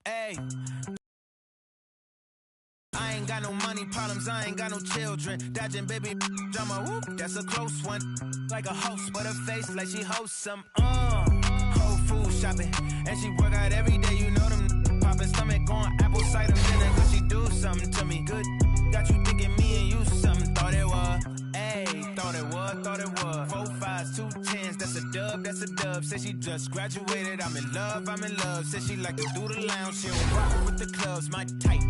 Hey. I ain't got no money problems, I ain't got no children. Dodging baby drama, whoop, that's a close one. Like a host, but her face like she hosts some, Whole food shopping, and she work out every day, you know them popping stomach on apple cider vinegar, cause she do something to me good. Got you thinking me and you something, thought it was. Ayy, thought it was. 4 5s, 2 10s, that's a dub. Said she just graduated, I'm in love. Said she like to do the lounge, she don't rock with the clubs. My type,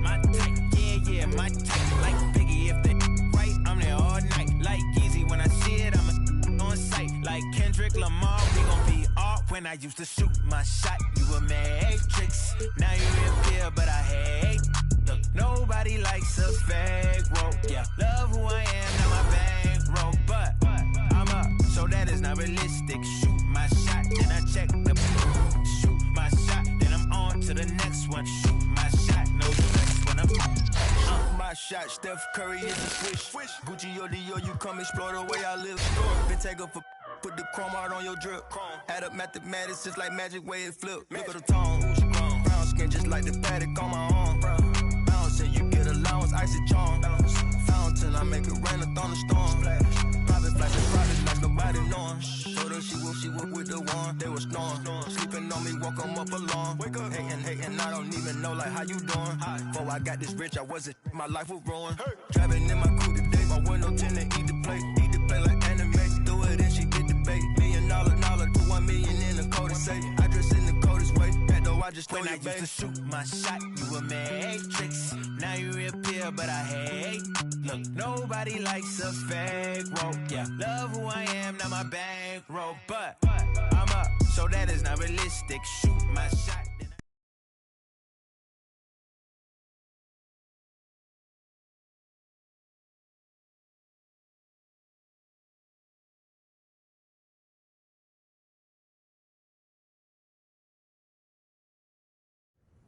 yeah, my type. Like Biggie, if they right, I'm there all night. Like Easy, when I see it, I'm on sight. Like Kendrick Lamar, we gon' be all. When I used to shoot my shot, you a matrix. Now you reappear, but I hate. Look, nobody likes a fake rope. Yeah, love who I am, not my bankroll. But I'm up, so that is not realistic. Shoot my shot, then I check the shoot my shot, then I'm on to the next one. Shoot my shot, no stress when I'm my shot. Steph Curry is a swish. Gucci or Dior, you come explore the way I live. Been take up for put the chrome out on your drip. Add up mathematics just like magic way it flip. Look at the tone. Brown skin just like the paddock on my arm. Bouncing, you get allowance, icy charm. Fountain, I make it rain, a thunderstorm. Private flashes, like nobody knowing. Told her she would with the one. They was snoring. Sleeping on me, walk 'em up along. Wake up, hating, I don't even know like how you doing. Before I got this rich, I wasn't, my life was ruined. Driving in my coupe today, my window tinted, eat the plate like anime. Do it and she get the bait. $1 million, put 1 million in the code to say. I dress in the coldest way. That though I just throw your bait. When I used to shoot my shot, you a matrix. Now you reappear, but I hate. Look, nobody likes a fake rope. Yeah, love who I am, not my bankroll. But I'm up, so that is not realistic. Shoot my shot.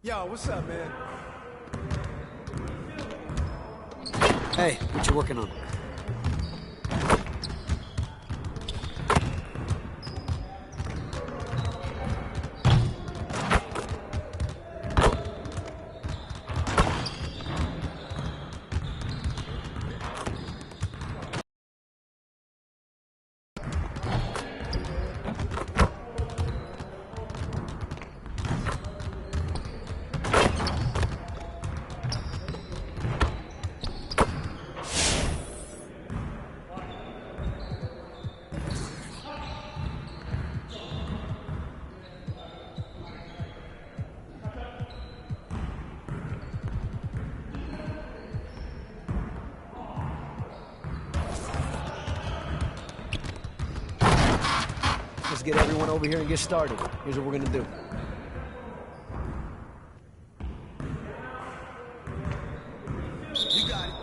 Yo, what's up, man? Hey, what you working on? Let's get everyone over here and get started. Here's what we're gonna do.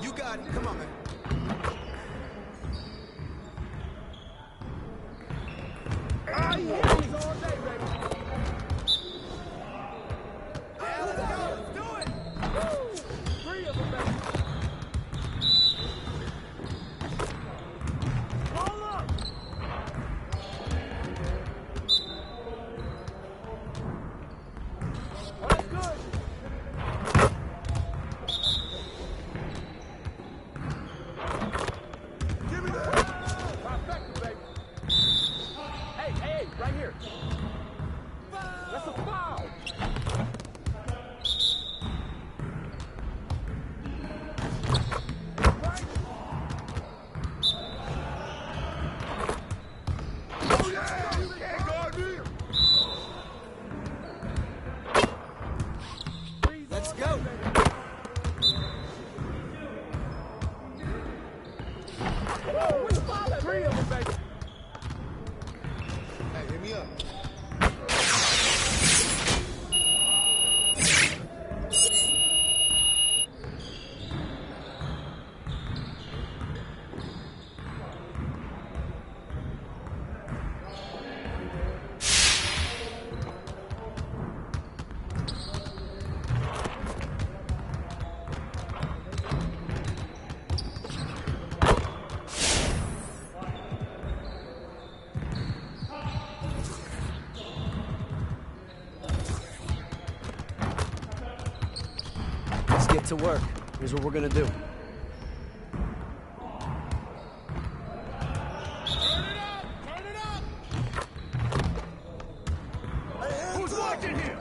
You got it. Come on, man. Oh, yeah. He's all day, baby. Yeah, let's go. Let's do it. Woo. 3 of them, baby. Hold up. That's good. Give me that. Trifecta, baby. Hey, right here. That's a foul. Oh, yeah. You can't guard me. Let's go. Whoa, we fouled 3 of them, baby. Hey, hit me up. to work. Here's what we're gonna do. Who's watching here?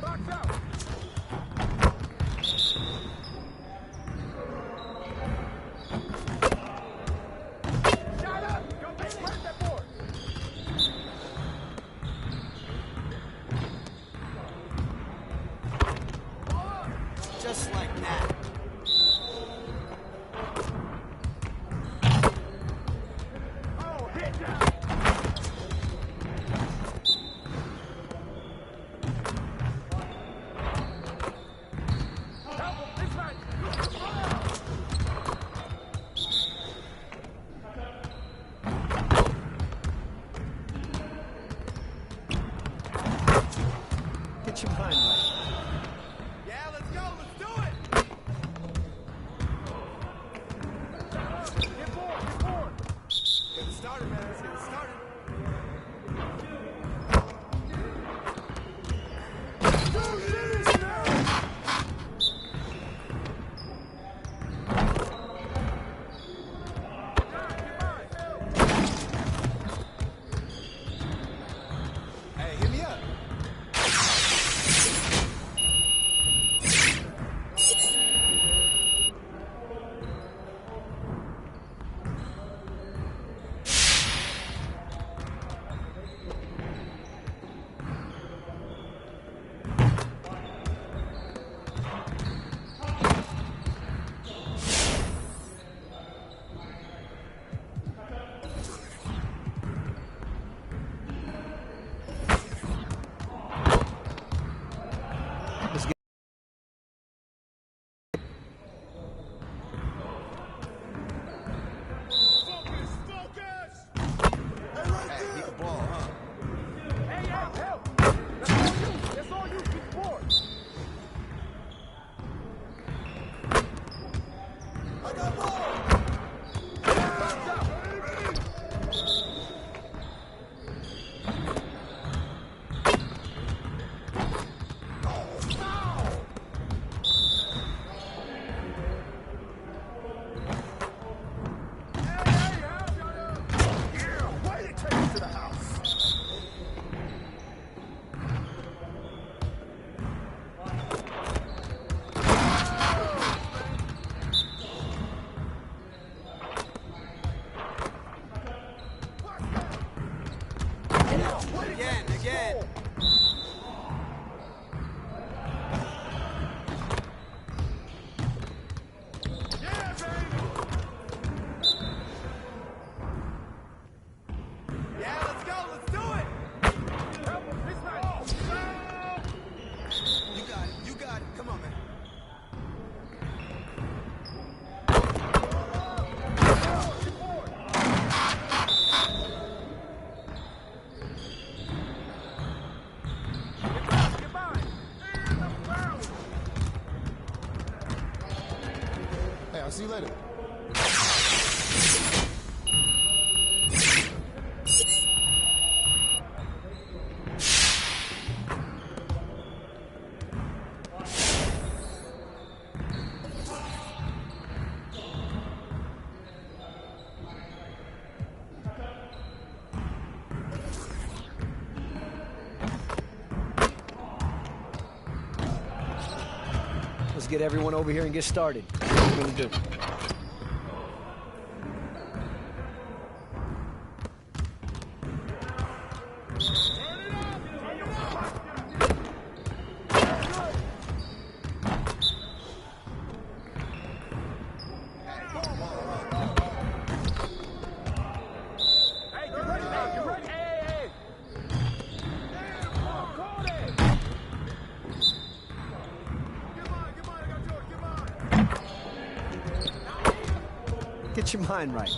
Box out. Shut up! Don't make press that board. Just like that. Oh, hit down. Help him, this way. Get your mind right. Yeah, let's go. Let's do it. Get board. Get board. Get it started, man. Let's get it started. Go, finish now. Hey, hit me up. Let's get Focus, focus! Hey, keep the ball, huh? Hey, help! That's all you! That's all you! Keep the board! I got ball! Box out! Yeah, way to take it to the house. again. Yeah, baby. Yeah, let's go. Let's do it. Help him. This way. You got it. You got it. Come on, man. Hey, I'll see you later. Let's get everyone over here and get started. Here's what we're gonna do. Hey, get ready now. Get ready. Hey. Call it. Get mine. I got yours. Get mine. Get your mind right.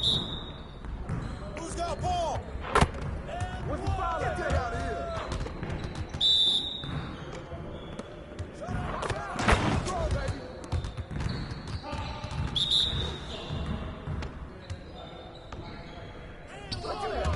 Who's got ball? What's the foul? Get that out of here. Go, baby. What you got?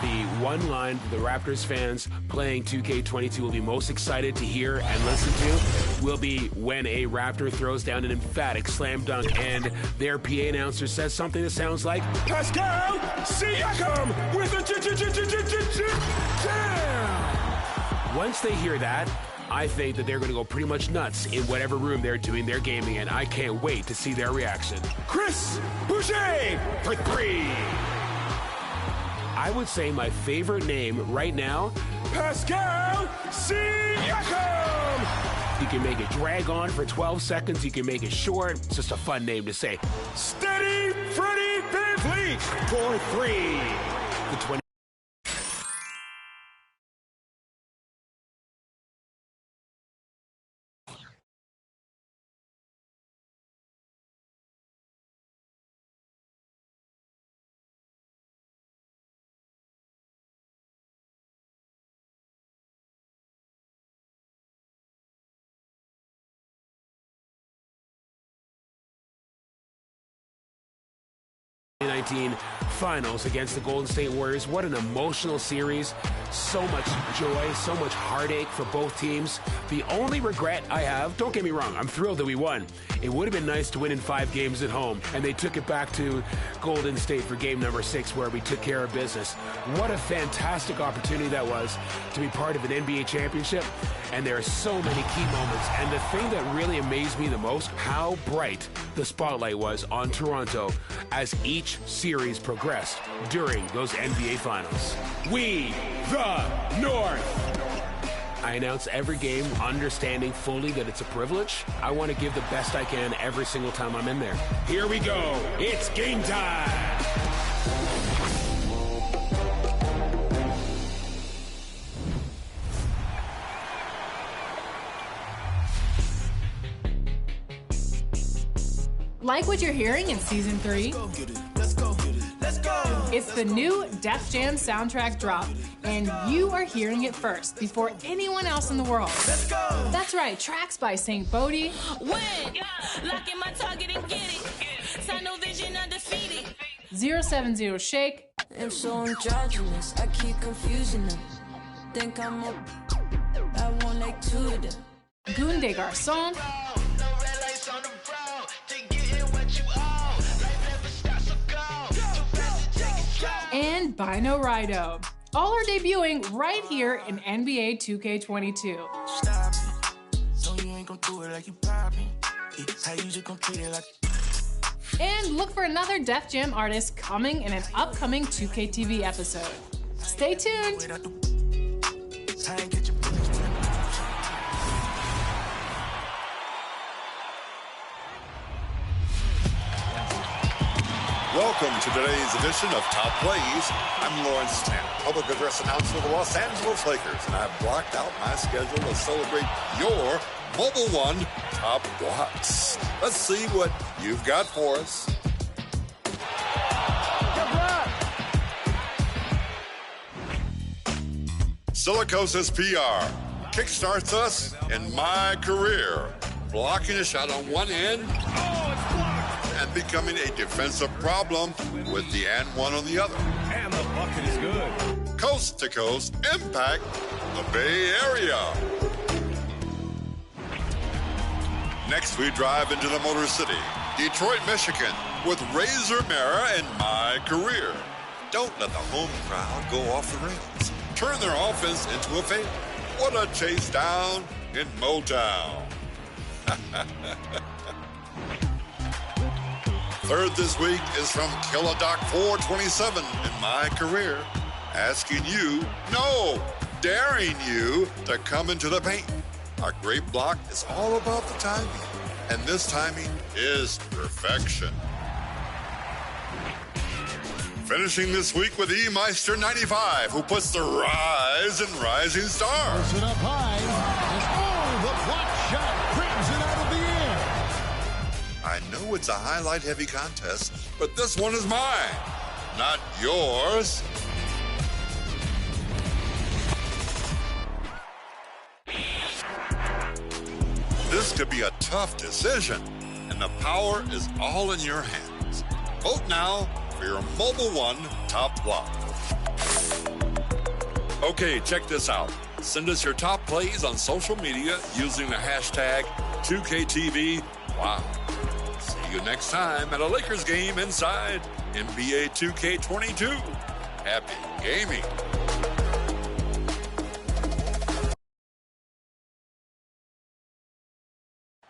The one line the Raptors fans playing 2K22 will be most excited to hear and listen to will be when a Raptor throws down an emphatic slam dunk and their PA announcer says something that sounds like, Pascal Siakam with a jam! Once they hear that, I think that they're going to go pretty much nuts in whatever room they're doing their gaming in. I can't wait to see their reaction. Chris Boucher for 3. I would say my favorite name right now, Pascal Siakam. You can make it drag on for 12 seconds. You can make it short. It's just a fun name to say. Steady Freddie VanVleet for 3. The 20. Finals against the Golden State Warriors. What an emotional series. So much joy, so much heartache for both teams. The only regret I have, don't get me wrong, I'm thrilled that we won. It would have been nice to win in 5 games at home, and they took it back to Golden State for game number 6 where we took care of business. What a fantastic opportunity that was to be part of an NBA championship, and there are so many key moments. And the thing that really amazed me the most, how bright the spotlight was on Toronto as each series progressed during those NBA Finals. We, the North. I announce every game understanding fully that it's a privilege. I want to give the best I can every single time I'm in there. Here we go. It's game time. Like what you're hearing in Season 3? It's the new Def Jam soundtrack drop, and you are hearing it first before anyone else in the world. That's right, tracks by St. Bodie, Win! Lock in my target and get it. Sign no vision undefeated. 070 Shake, I'm so androgynous, I keep confusing them. Think I'm a... I want like 2 of them. Goon de Garçon, and Bino Rido. All are debuting right here in NBA 2K22. Stop it. So you ain't gonna do it like you poppin'. How you just gonna treat it like... And look for another Def Jam artist coming in an upcoming 2K TV episode. Stay tuned. Welcome to today's edition of Top Plays. I'm Lawrence Stan, public address announcer of the Los Angeles Lakers, and I've blocked out my schedule to celebrate your Mobile One Top Blocks. Let's see what you've got for us. Silicosis PR kickstarts us in my career, blocking a shot on one end and becoming a defensive problem with the and one on the other. And the bucket is good. Coast to coast impact the Bay Area. Next, we drive into the Motor City, Detroit, Michigan, with Razor Mara and My Career. Don't let the home crowd go off the rails. Turn their offense into a fail. What a chase down in Motown. Third this week is from Killadoc 427 in My Career, asking you, no, daring you to come into the paint. Our great block is all about the timing, and this timing is perfection. Finishing this week with E-Meister 95, who puts the rise in Rising Star. Puts it up high, and the block shot brings it out of the air. I know it's a highlight-heavy contest, but this one is mine, not yours. This could be a tough decision, and the power is all in your hands. Vote now for your Mobile One Top Block. Okay, check this out. Send us your top plays on social media using the hashtag 2KTV. Wow. See you next time at a Lakers game inside NBA 2K22. Happy gaming.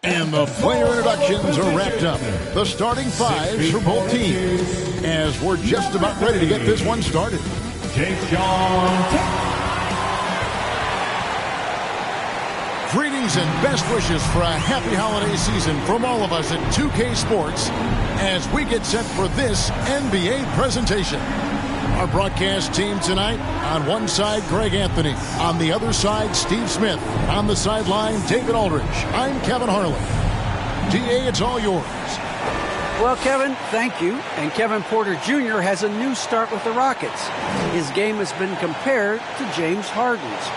And the player introductions are wrapped up. The starting fives for both teams. As we're just about ready to get this one started. Greetings and best wishes for a happy holiday season from all of us at 2K Sports as we get set for this NBA presentation. Our broadcast team tonight, on one side, Greg Anthony. On the other side, Steve Smith. On the sideline, David Aldridge. I'm Kevin Harlan. DA, it's all yours. Well, Kevin, thank you. And Kevin Porter Jr. has a new start with the Rockets. His game has been compared to James Harden's.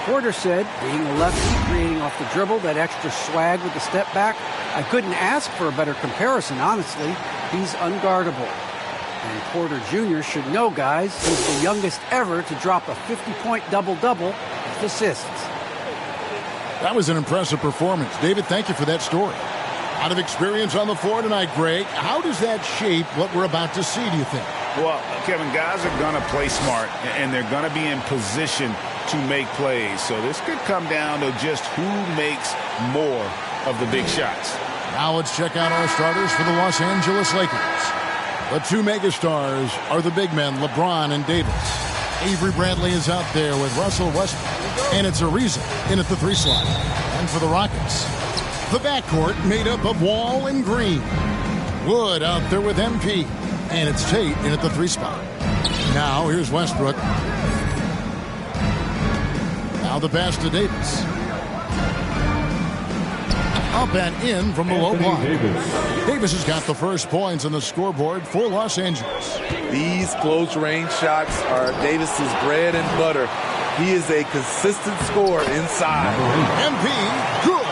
Porter said, being a lefty, creating off the dribble, that extra swag with the step back, I couldn't ask for a better comparison, honestly. He's unguardable. And Porter Jr. should know, guys, he's the youngest ever to drop a 50-point double-double with assists. That was an impressive performance. David, thank you for that story. Out of experience on the floor tonight, Greg, how does that shape what we're about to see, do you think? Well, Kevin, guys are going to play smart, and they're going to be in position to make plays. So this could come down to just who makes more of the big shots. Now let's check out our starters for the Los Angeles Lakers. The two megastars are the big men, LeBron and Davis. Avery Bradley is out there with Russell Westbrook, and it's Ariza in at the 3 slot. And for the Rockets, the backcourt made up of Wall and Green. Wood out there with MP, and it's Tate in at the 3 spot. Now here's Westbrook. Now the pass to Davis. Up and in from the low block. Davis has got the first points on the scoreboard for Los Angeles. These close-range shots are Davis's bread and butter. He is a consistent scorer inside. MP, good.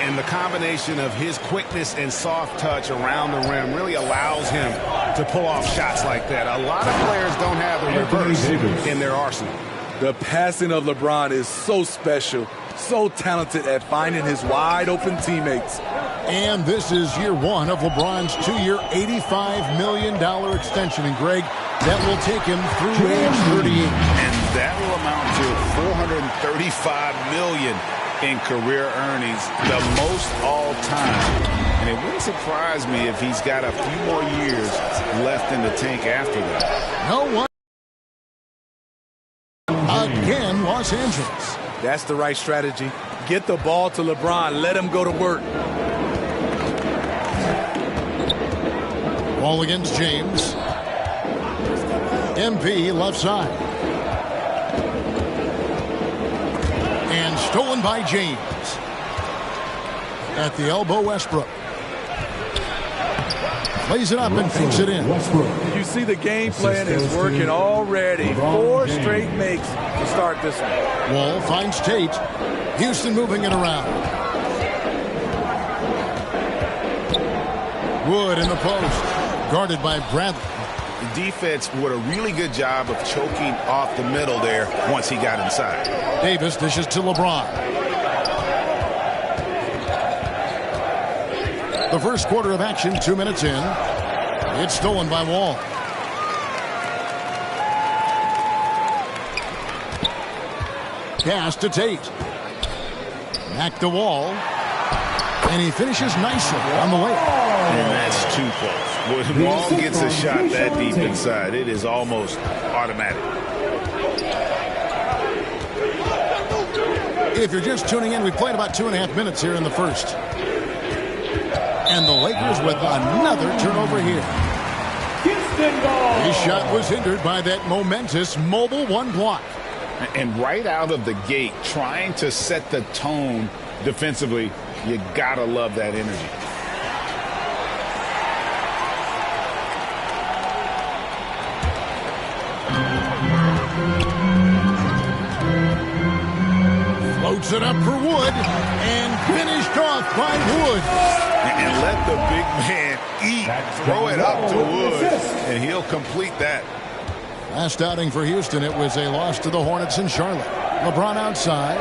And the combination of his quickness and soft touch around the rim really allows him to pull off shots like that. A lot of players don't have the reverse in their arsenal. The passing of LeBron is so special, so talented at finding his wide-open teammates. And this is year one of LeBron's 2-year, $85 million extension. And, Greg, that will take him through age 38. And that will amount to $435 million in career earnings, the most all-time. And it wouldn't surprise me if he's got a few more years left in the tank after that. No one. Again, Los Angeles. That's the right strategy. Get the ball to LeBron. Let him go to work. Ball against James. MP left side. And stolen by James. At the elbow, Westbrook. Plays it up and takes it in. You see the game plan is working already. 4 straight makes to start this one. Wall finds Tate. Houston moving it around. Wood in the post. Guarded by Bradley. The defense did a really good job of choking off the middle there once he got inside. Davis dishes to LeBron. The first quarter of action, 2 minutes in. It's stolen by Wall. Pass to Tate. Back to Wall. And he finishes nicely on the way. And that's too close. When Wall gets a shot that deep inside, it is almost automatic. If you're just tuning in, we played about 2.5 minutes here in the first. And the Lakers with another turnover here. His shot was hindered by that momentous mobile 1 block. And right out of the gate, trying to set the tone defensively, you gotta love that energy. Floats it up for Wood and finished off by Wood. And let the big man eat. Throw it up to Wood, and he'll complete that. Last outing for Houston, it was a loss to the Hornets in Charlotte. LeBron outside.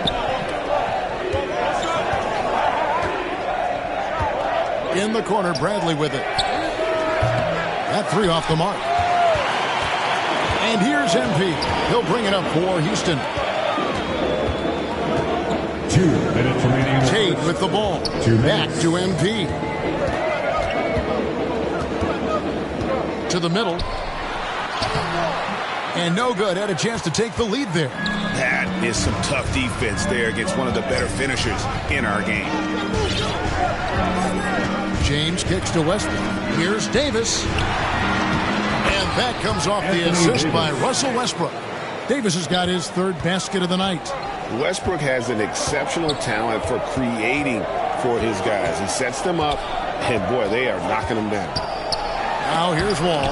In the corner, Bradley with it. That three off the mark. And here's MP. He'll bring it up for Houston. 2 minutes remaining. Tate with the ball. Back to MP. To the middle. And no good. Had a chance to take the lead there. That is some tough defense there against one of the better finishers in our game. James kicks to Westbrook. Here's Davis. And that comes off the assist by Russell Westbrook. Davis has got his third basket of the night. Westbrook has an exceptional talent for creating for his guys. He sets them up, and boy, they are knocking them down. Now here's Wall.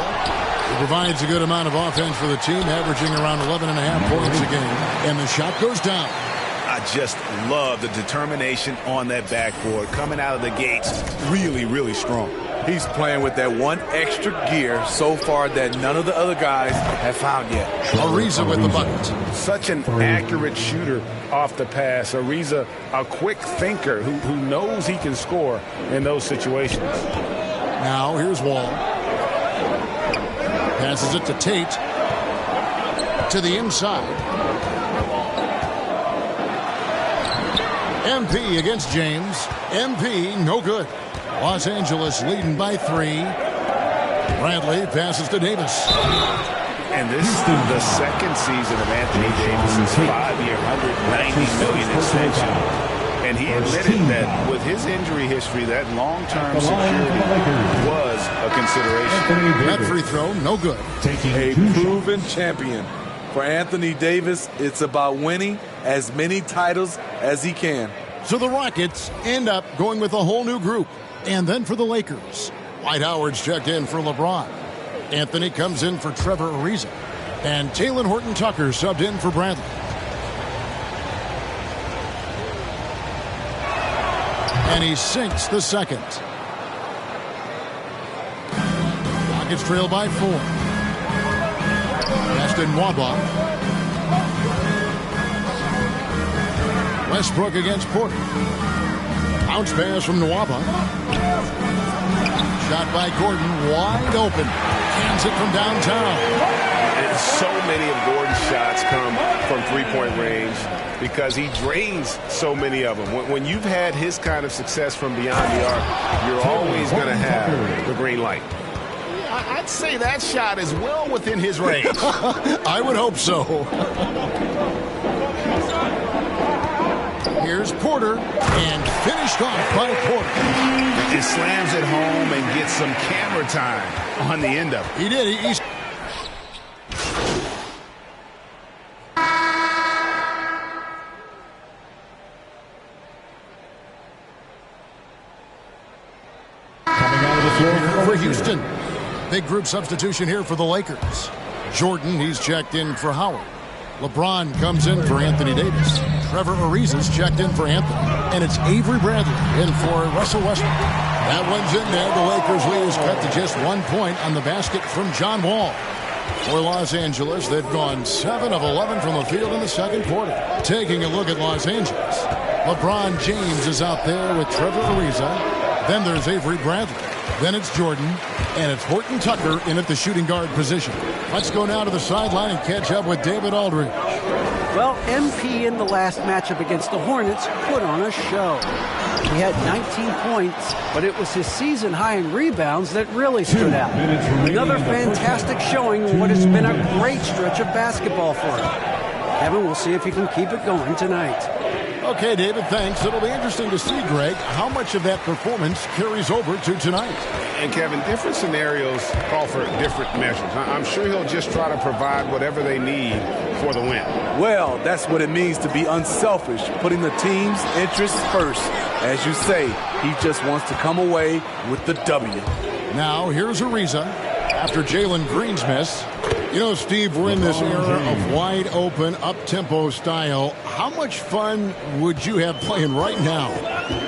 He provides a good amount of offense for the team, averaging around 11.5 points a game. And the shot goes down. I just love the determination on that backboard. Coming out of the gates, really, really strong. He's playing with that one extra gear so far that none of the other guys have found yet. Ariza with the bucket. Such an accurate shooter off the pass. Ariza, a quick thinker who knows he can score in those situations. Now here's Wall. Passes it to Tate. To the inside. MP against James. MP, no good. Los Angeles leading by 3. Bradley passes to Davis. And this is the second season of Anthony Davis' 5-year, $190 million extension. And he admitted that with his injury history, that long-term security was a consideration. That free throw, no good. A proven champion. For Anthony Davis, it's about winning as many titles as he can. So the Rockets end up going with a whole new group. And then for the Lakers, Dwight Howard's checked in for LeBron. Anthony comes in for Trevor Ariza. And Talen Horton-Tucker subbed in for Bradley. And he sinks the second. Rockets trail by 4. Aston Nwaba. Westbrook against Porter. Bounce pass from Nwaba. Shot by Gordon, wide open. Cans it from downtown. And so many of Gordon's shots come from three-point range because he drains so many of them. When you've had his kind of success from beyond the arc, you're always going to have the green light. I'd say that shot is well within his range. I would hope so. Here's Porter, and finished off by Porter. He slams it home and gets some camera time on the end of it. He did. He's coming out of the floor for Houston. Big group substitution here for the Lakers. Jordan, he's checked in for Howard. LeBron comes in for Anthony Davis. Trevor Ariza's checked in for Anthony. And it's Avery Bradley in for Russell Westbrook. That one's in there. The Lakers lead is cut to just 1 point on the basket from John Wall. For Los Angeles, they've gone 7 of 11 from the field in the second quarter. Taking a look at Los Angeles. LeBron James is out there with Trevor Ariza. Then there's Avery Bradley. Then it's Jordan. And it's Horton-Tucker in at the shooting guard position. Let's go now to the sideline and catch up with David Aldridge. Well, MP in the last matchup against the Hornets put on a show. He had 19 points, but it was his season high in rebounds that really stood out. Another fantastic showing in what has been a great stretch of basketball for him. Kevin, we'll see if he can keep it going tonight. Okay, David, thanks. It'll be interesting to see, Greg, how much of that performance carries over to tonight. And, Kevin, different scenarios call for different measures. I'm sure he'll just try to provide whatever they need for the win. Well, that's what it means to be unselfish, putting the team's interests first. As you say, he just wants to come away with the W. Now, here's Ariza after Jalen Green's miss. You know, Steve, we're in this era of wide open, up-tempo style. How much fun would you have playing right now?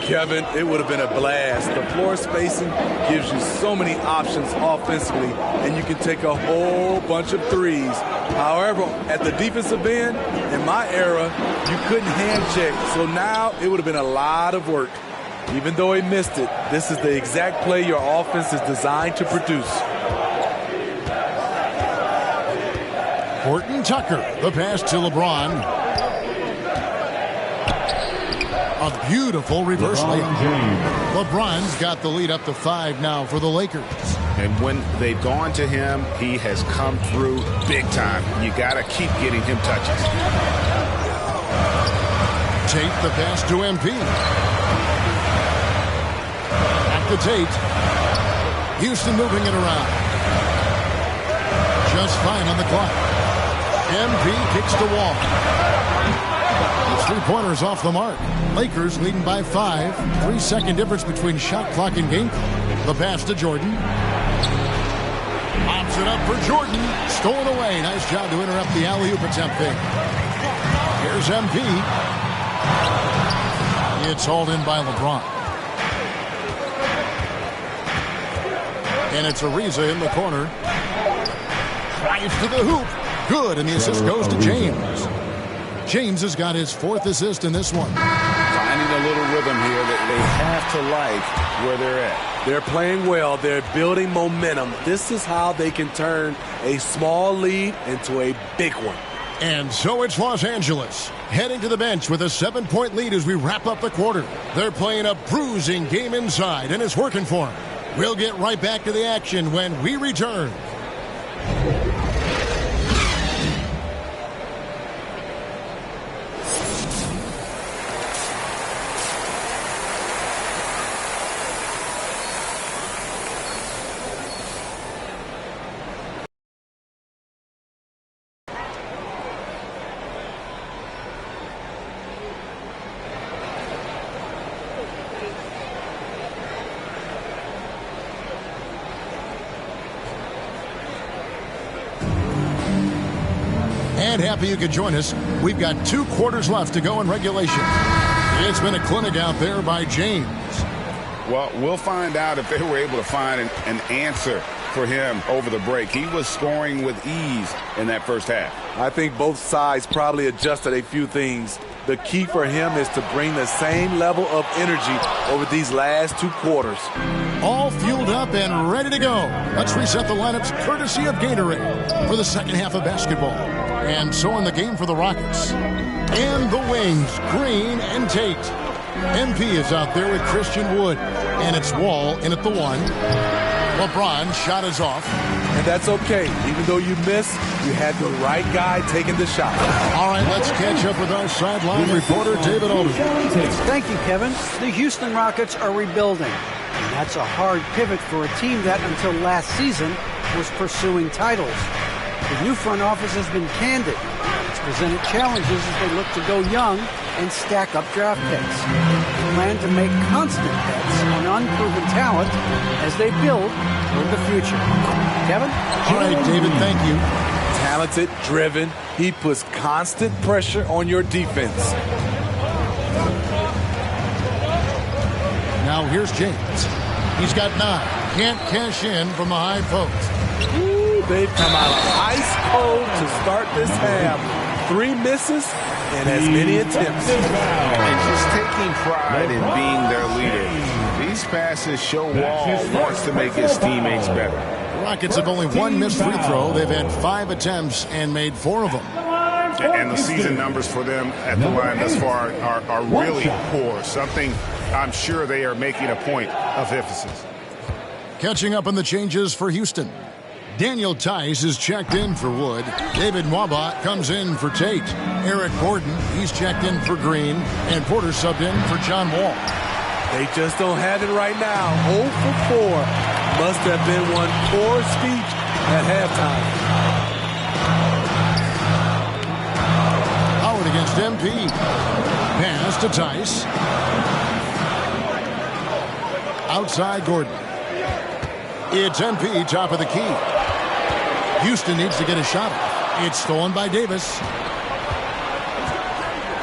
Kevin, it would have been a blast. The floor spacing gives you so many options offensively, and you can take a whole bunch of threes. However, at the defensive end, in my era, you couldn't hand check. So now it would have been a lot of work. Even though he missed it, this is the exact play your offense is designed to produce. Horton Tucker, the pass to LeBron. A beautiful reverse layup. LeBron's got the lead up to 5 now for the Lakers. And when they've gone to him, he has come through big time. You got to keep getting him touches. Tate, the pass to MP. Back to Tate. Houston moving it around. Just 5 on the clock. MP kicks the wall. The three-pointers off the mark. Lakers leading by 5. 3-second difference between shot clock and game clock. The pass to Jordan. Pops it up for Jordan. Stolen away. Nice job to interrupt the alley-oop attempt there. Here's MP. It's hauled in by LeBron. And it's Ariza in the corner. Drives to the hoop. Good, and the assist goes to James. James has got his 4th assist in this one. Finding a little rhythm here that they have to like where they're at. They're playing well. They're building momentum. This is how they can turn a small lead into a big one. And so it's Los Angeles, heading to the bench with a 7-point lead as we wrap up the quarter. They're playing a bruising game inside, and it's working for them. We'll get right back to the action when we return. And happy you could join us. We've got 2 quarters left to go in regulation. It's been a clinic out there by James. Well, we'll find out if they were able to find an answer for him over the break. He was scoring with ease in that first half. I think both sides probably adjusted a few things. The key for him is to bring the same level of energy over these last 2 quarters. All fueled up and ready to go. Let's reset the lineups courtesy of Gatorade for the second half of basketball. And so in the game for the Rockets. And the wings, Green and Tate. MP is out there with Christian Wood. And it's Wall in at the 1. LeBron shot is off. And that's okay. Even though you missed, you had the right guy taking the shot. All right, let's catch up with our sideline reporter, David Aldridge. Thank you, Kevin. The Houston Rockets are rebuilding. And that's a hard pivot for a team that, until last season, was pursuing titles. The new front office has been candid. It's presented challenges as they look to go young and stack up draft picks. They plan to make constant bets on unproven talent as they build toward the future. Kevin? All right, David, thank you. Talented, driven. He puts constant pressure on your defense. Now here's James. He's got 9. Can't cash in from the high post. Ooh, they've come out ice cold to start this half. 3 misses and as many attempts. And just taking pride in being their leader. These passes show Wall wants to make his teammates better. The Rockets have only 1 missed free throw. They've had 5 attempts and made 4 of them. And the season numbers for them at the line thus far are really poor. Something I'm sure they are making a point of emphasis. Catching up on the changes for Houston. Daniel Tice is checked in for Wood. David Mwaba comes in for Tate. Eric Gordon, he's checked in for Green. And Porter subbed in for John Wall. They just don't have it right now. 0 for 4. Must have been one poor speech at halftime. Howard against MP. Pass to Tice. Outside Gordon. It's MP, top of the key. Houston needs to get a shot off. It's stolen by Davis.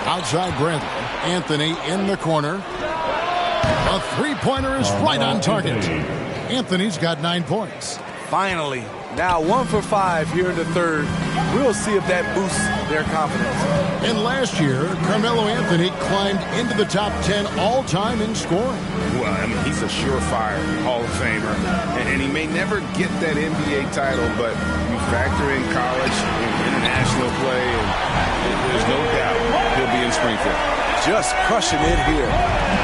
Outside Bradley. Anthony in the corner. A three-pointer is right on target. Anthony's got 9 points. Finally. Now 1 for 5 here in the third. We'll see if that boosts their confidence. And last year, Carmelo Anthony climbed into the top 10 all-time in scoring. Well, I mean, he's a surefire Hall of Famer. And he may never get that NBA title, but you factor in college and international play, and there's no doubt he'll be in Springfield. Just crushing it here.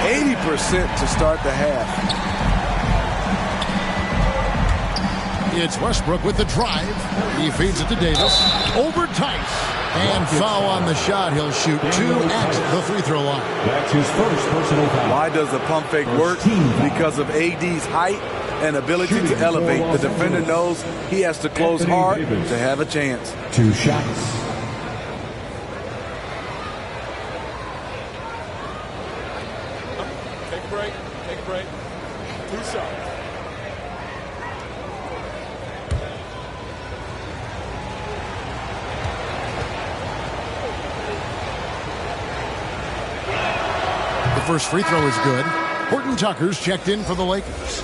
80% to start the half. It's Westbrook with the drive. He feeds it to Davis. Over Tice. And foul on the shot. He'll shoot 2 at the free throw line. That's his first personal foul. Why does the pump fake work? Because of AD's height and ability to elevate. The defender knows he has to close hard to have a chance. 2 shots. Take a break. Take a break. 2 shots. The first free throw is good. Horton Tucker's checked in for the Lakers.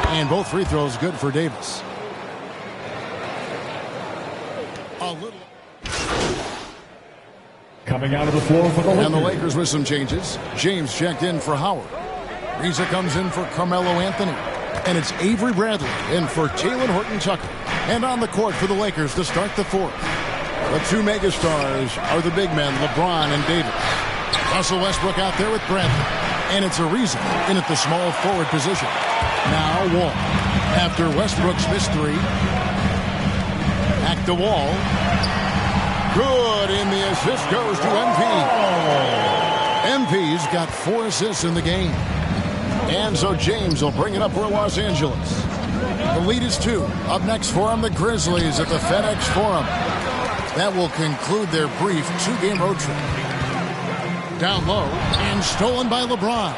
And both free throws good for Davis. A little. Coming out of the floor for the Lakers. And the Lakers with some changes. James checked in for Howard. Reza comes in for Carmelo Anthony. And it's Avery Bradley in for Talen Horton-Tucker. And on the court for the Lakers to start the fourth. The 2 megastars are the big men, LeBron and Davis. Russell Westbrook out there with Bradley. And it's Ariza in at the small forward position. Now Wall. After Westbrook's missed 3. Back to Wall. Good, and the assist goes to MP. MP's got 4 assists in the game. And so James will bring it up for Los Angeles. The lead is 2. Up next for them, the Grizzlies at the FedEx Forum. That will conclude their brief 2-game road trip. Down low, and stolen by LeBron.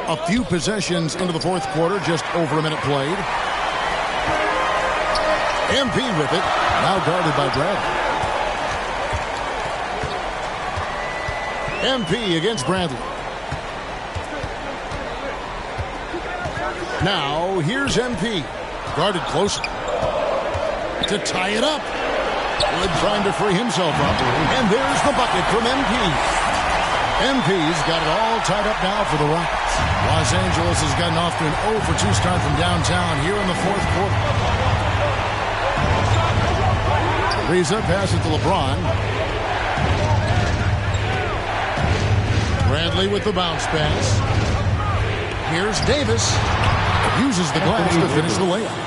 A few possessions into the fourth quarter, just over a minute played. MP with it, now guarded by Bradley. MP against Bradley. Now, here's MP. Guarded closely. To tie it up. Wood trying to free himself up. And there's the bucket from MP. MP's got it all tied up now for the Rockets. Los Angeles has gotten off to an 0-for-2 start from downtown here in the fourth quarter. Reza passes to LeBron. Bradley with the bounce pass. Here's Davis. Uses the glass to finish the layup.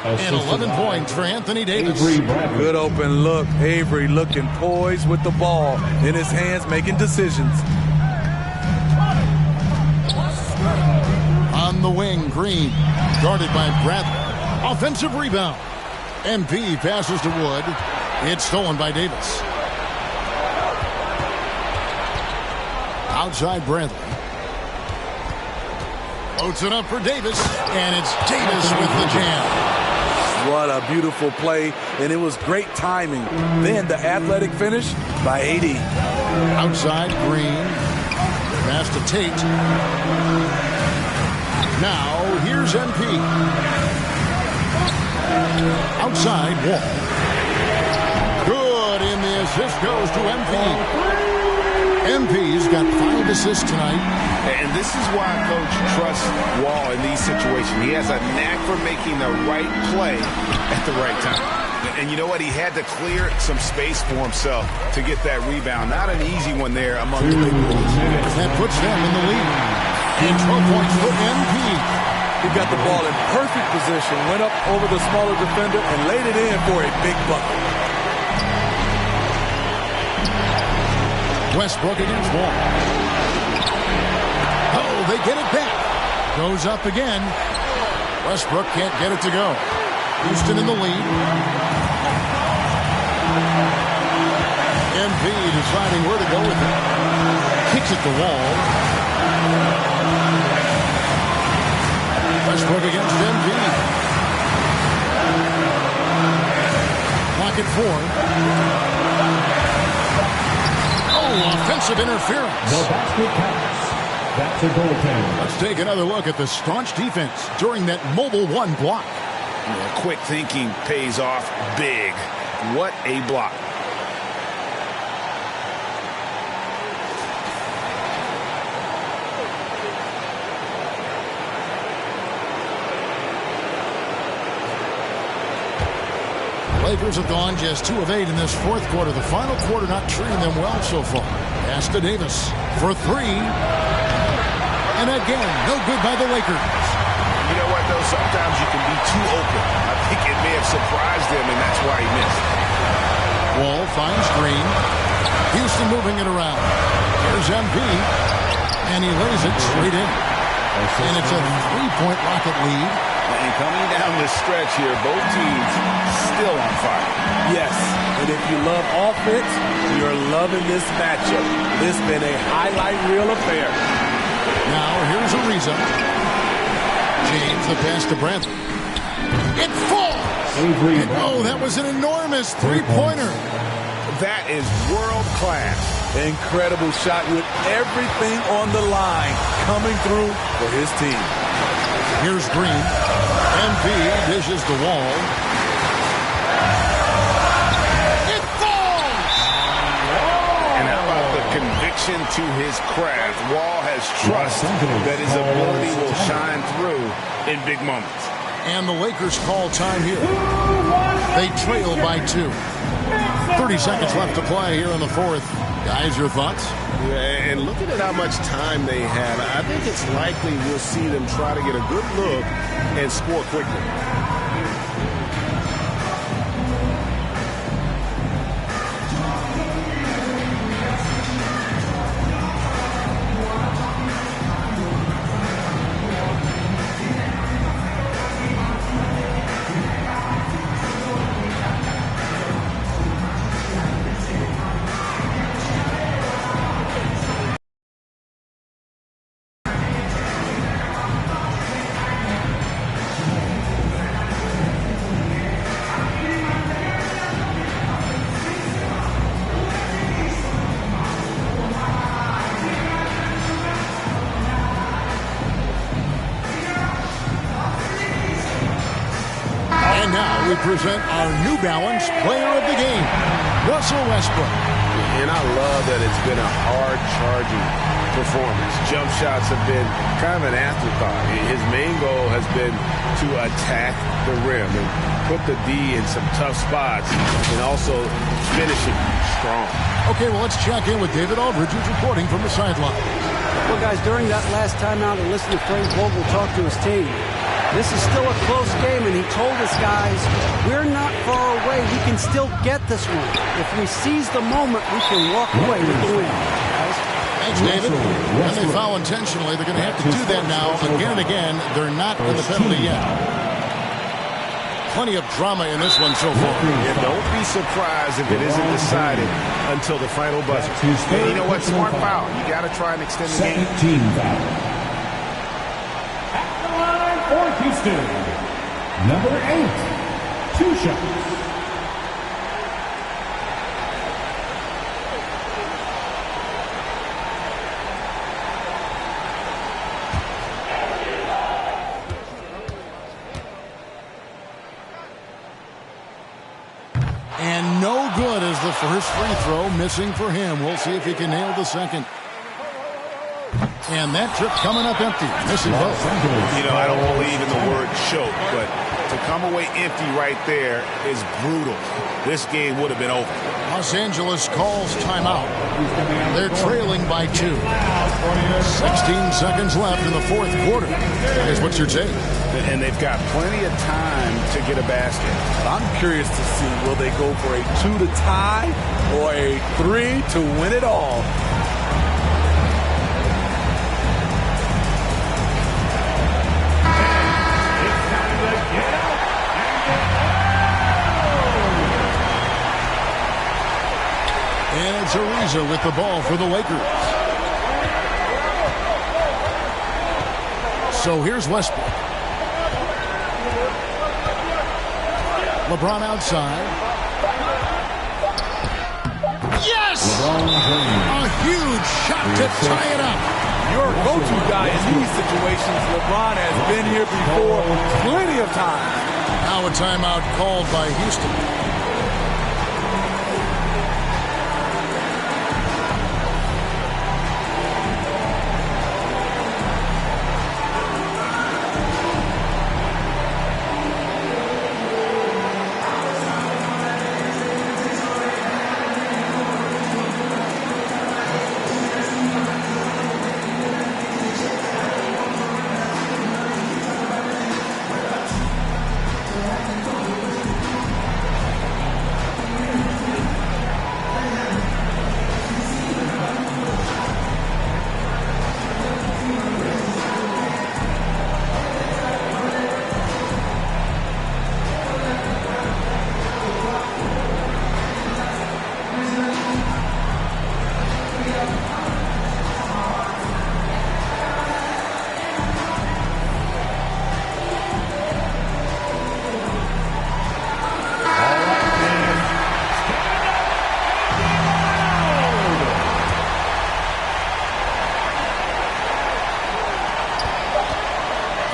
And 11 points for Anthony Davis. Good open look. Avery looking poised with the ball in his hands, making decisions. On the wing, Green. Guarded by Bradley. Offensive rebound. MP passes to Wood. It's stolen by Davis. Outside Bradley. Floats it up for Davis. And it's Davis with the jam. What a beautiful play, and it was great timing. Then the athletic finish by AD. Outside, Green. Pass to Tate. Now, here's MP. Outside, Wall. Good, and the assist goes to MP. MP's got 5 assists tonight. And this is why Coach trusts Wall in these situations. He has a knack for making the right play at the right time. And you know what? He had to clear some space for himself to get that rebound. Not an easy one there among the big boys. That puts them in the lead. And 12 points for MP. He got the ball in perfect position, went up over the smaller defender, and laid it in for a big bucket. Westbrook against Wall. Oh, they get it back. Goes up again. Westbrook can't get it to go. Houston in the lead. Embiid deciding where to go with it. Kicks at the wall. Westbrook against Embiid. Clock at 4. Oh, offensive interference. The basket counts. That's a goaltender. Let's take another look at the staunch defense during that mobile one block. Quick thinking pays off big. What a block. Lakers have gone just 2 of 8 in this fourth quarter. The final quarter not treating them well so far. Pass to Davis for 3. And again, no good by the Lakers. You know what, though? Sometimes you can be too open. I think it may have surprised him, and that's why he missed. Wall finds Green. Houston moving it around. Here's Embiid. And he lays it straight in. And it's a 3-point Rocket lead. And coming down the stretch here, both teams still on fire. Yes, and if you love offense, you're loving this matchup. This has been a highlight reel affair. Now, here's Ariza. James, the pass to Bradley. It falls! And, oh, that was an enormous three-pointer. That is world-class. Incredible shot with everything on the line coming through for his team. Here's Green. Embiid dishes the wall. It falls! And how about the conviction to his craft? Wall has trust that his ability will shine through in big moments. And the Lakers call time here. They trail by 2. 30 seconds left to play here in the fourth. Guys, your thoughts? Yeah, and looking at how much time they have, I think it's likely we'll see them try to get a good look and score quickly. We present our New Balance Player of the Game, Russell Westbrook. And I love that it's been a hard-charging performance. Jump shots have been kind of an afterthought. His main goal has been to attack the rim and put the D in some tough spots and also finishing strong. Okay, well, let's check in with David Aldridge, who's reporting from the sideline. Well, guys, during that last timeout and listening to Frank Vogel talk to his team, this is still a close game, and he told us, guys, we're not far away. We can still get this one. If we seize the moment, we can walk away with the win. Thanks, David. And they foul intentionally. They're going to have to do that now again and again. They're not in the penalty yet. Plenty of drama in this one so far. Yeah, don't be surprised if it isn't decided until the final buzzer. And you know what? Smart foul. You got to try and extend the game. Team foul. For Houston, number 8, 2 shots. And no good as the first free throw missing for him. We'll see if he can nail the second. And that trip coming up empty. Missing both. You know, I don't believe in the word choke, but to come away empty right there is brutal. This game would have been over. Los Angeles calls timeout. They're trailing by 2. 16 seconds left in the fourth quarter. Guys, what's your take? And they've got plenty of time to get a basket. I'm curious to see, will they go for a 2 to tie or a 3 to win it all? it's Ariza with the ball for the Lakers. So here's Westbrook. LeBron outside. Yes! A huge shot to tie it up. Your go-to guy in these situations, LeBron has been here before plenty of times. Now a timeout called by Houston.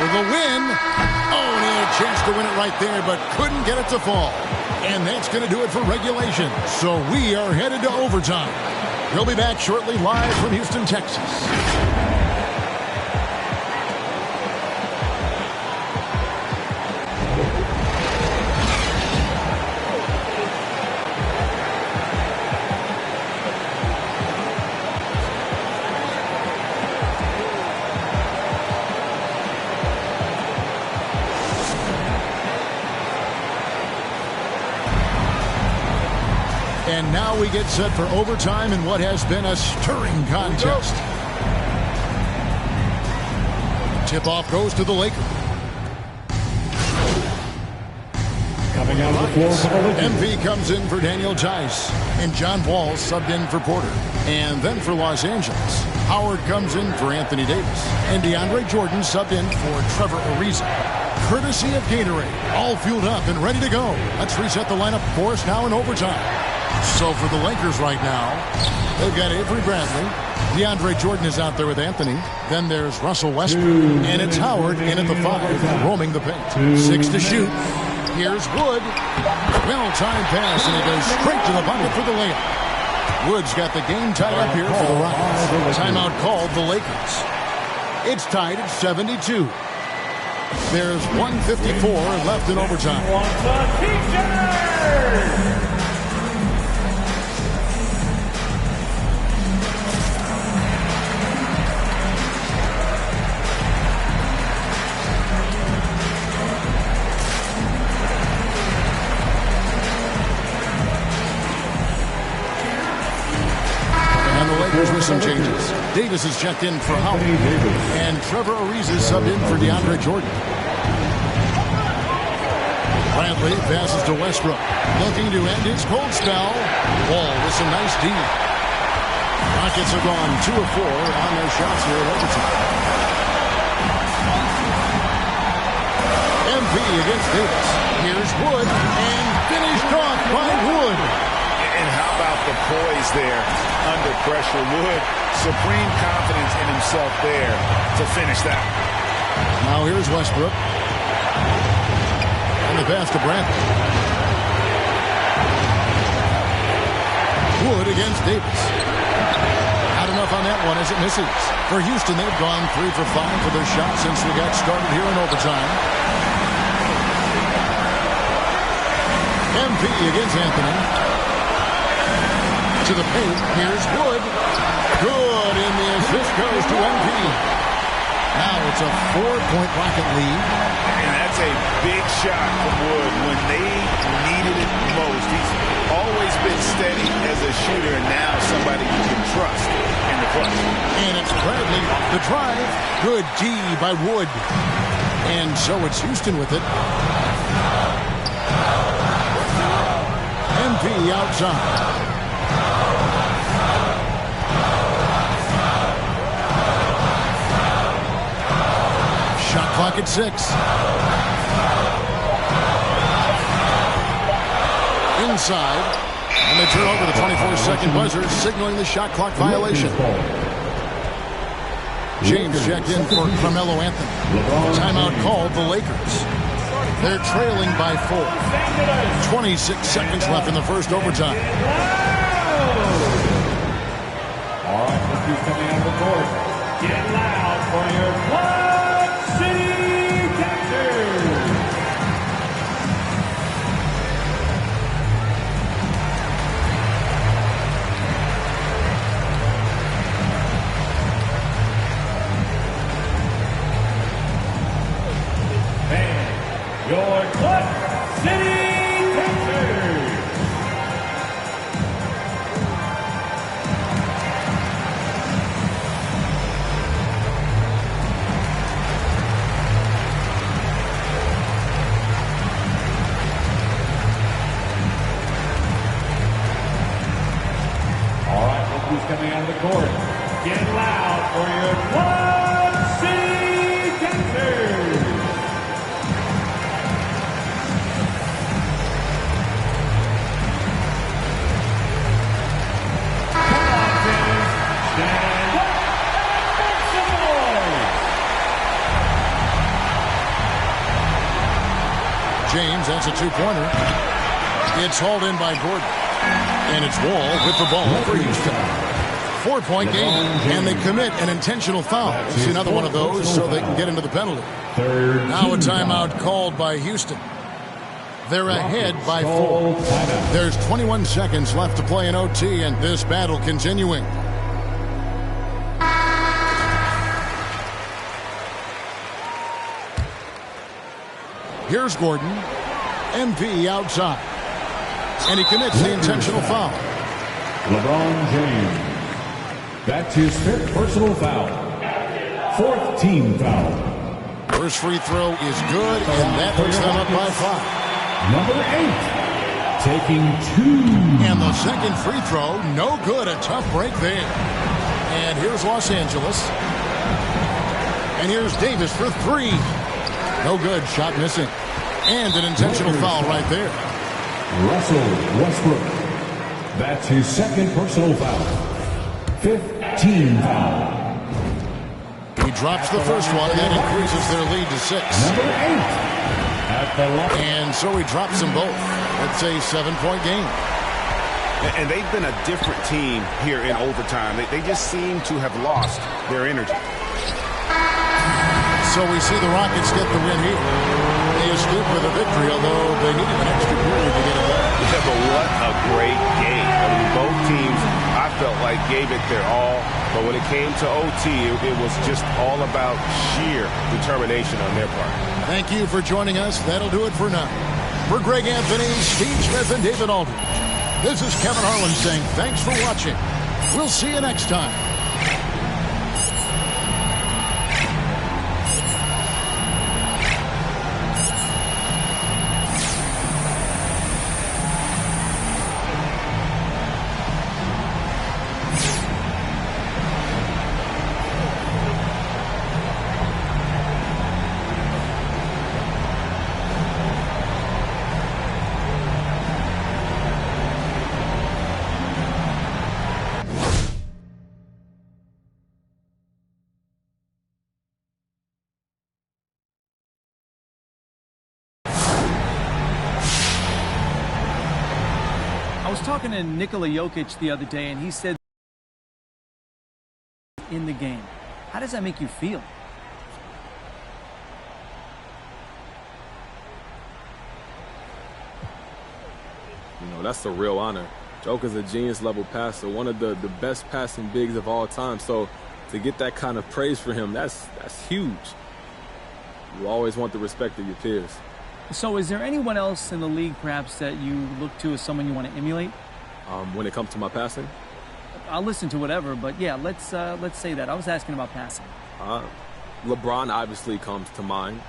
The win. Oh, and he had a chance to win it right there, but couldn't get it to fall. And that's going to do it for regulation. So we are headed to overtime. We'll be back shortly live from Houston, Texas. And now we get set for overtime in what has been a stirring contest. Tip-off goes to the Lakers. Coming out of the floor for the Lakers. MP comes in for Daniel Tice. And John Wall subbed in for Porter. And then for Los Angeles, Howard comes in for Anthony Davis. And DeAndre Jordan subbed in for Trevor Ariza. Courtesy of Gatorade. All fueled up and ready to go. Let's reset the lineup for us now in overtime. So for the Lakers right now, they've got Avery Bradley. DeAndre Jordan is out there with Anthony. Then there's Russell Westbrook. And it's Howard in at the 5, roaming the paint. 6 to shoot. Here's Wood. Well-timed pass, and he goes straight to the bucket for the layup. Wood's got the game tied up here for the Rockets. Timeout called the Lakers. It's tied at 72. There's 1:54 left in overtime. With some changes. Davis is checked in for Howard. And Trevor Ariza subbed in for DeAndre Jordan. Bradley passes to Westbrook. Looking to end his cold spell. Wall with some nice D. Rockets are gone 2 of 4 on their shots here at overtime. MP against Davis. Here's Wood. And finished off by Wood. And how about the poise there under pressure? Wood, supreme confidence in himself there to finish that. Now here's Westbrook. And the pass to Bradley. Wood against Davis. Not enough on that one as it misses. For Houston, they've gone 3 for 5 for their shots since we got started here in overtime. MP against Anthony. To the paint, here's Wood. Good, and the assist goes to MP. Now it's a 4-point Rocket lead. And that's a big shot from Wood when they needed it most. He's always been steady as a shooter, and now somebody you can trust in the clutch. And it's Bradley, the drive. Good D by Wood. And so it's Houston with it. MP outside. clock at 6. Inside. And they turn over the 24-second buzzer, signaling the shot clock violation. James checked in for Carmelo Anthony. Timeout called the Lakers. They're trailing by 4. 26 seconds left in the first overtime. All right, look who's coming out of the court. Get loud for your Quad City Captors. Your Quad City Captors. All right, look who's coming out of the court. Get loud for your Quad City Captors. James has a two-pointer. It's hauled in by Gordon. And it's Wall with the ball for Houston. 4-point game, and they commit an intentional foul. See another one of those so they can get into the penalty. Now a timeout called by Houston. They're ahead by 4. There's 21 seconds left to play in OT, and this battle continuing. Here's Gordon. MP outside. And he commits the intentional foul. LeBron James. That's his 5th personal foul. 4th team foul. First free throw is good, and that puts them up by 5. Number 8. Taking 2. And the second free throw, no good. A tough break there. And here's Los Angeles. And here's Davis for 3. No good. Shot missing. And an intentional foul right there. Russell Westbrook. That's his 2nd personal foul. 5th team foul. He drops the first one, and that increases their lead to 6. Number 8. At the line. And so he drops them both. It's a 7-point game. And they've been a different team here in overtime. They just seem to have lost their energy. So we see the Rockets get the win here. They escape with a victory, although they needed an extra period to get it done. Yeah, but what a great game. I mean, both teams, I felt like, gave it their all. But when it came to OT, it was just all about sheer determination on their part. Thank you for joining us. That'll do it for now. For Greg Anthony, Steve Smith, and David Aldridge, this is Kevin Harlan saying thanks for watching. We'll see you next time. I was talking to Nikola Jokic the other day, and he said in the game. How does that make you feel? You know, that's a real honor. Joker's a genius-level passer, one of the best passing bigs of all time. So to get that kind of praise for him, that's huge. You always want the respect of your peers. So is there anyone else in the league, perhaps, that you look to as someone you want to emulate? When it comes to my passing? I'll listen to whatever, but yeah, let's say that. I was asking about passing. LeBron obviously comes to mind.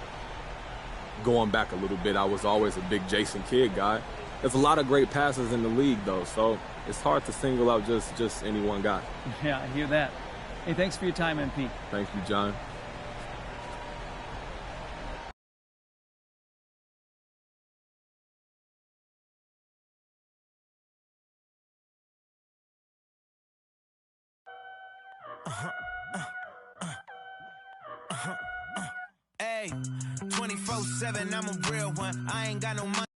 Going back a little bit, I was always a big Jason Kidd guy. There's a lot of great passers in the league, though, so it's hard to single out just any one guy. Yeah, I hear that. Hey, thanks for your time, MP. Thank you, John. Hey, 24/7, I'm a real one. I ain't got no money.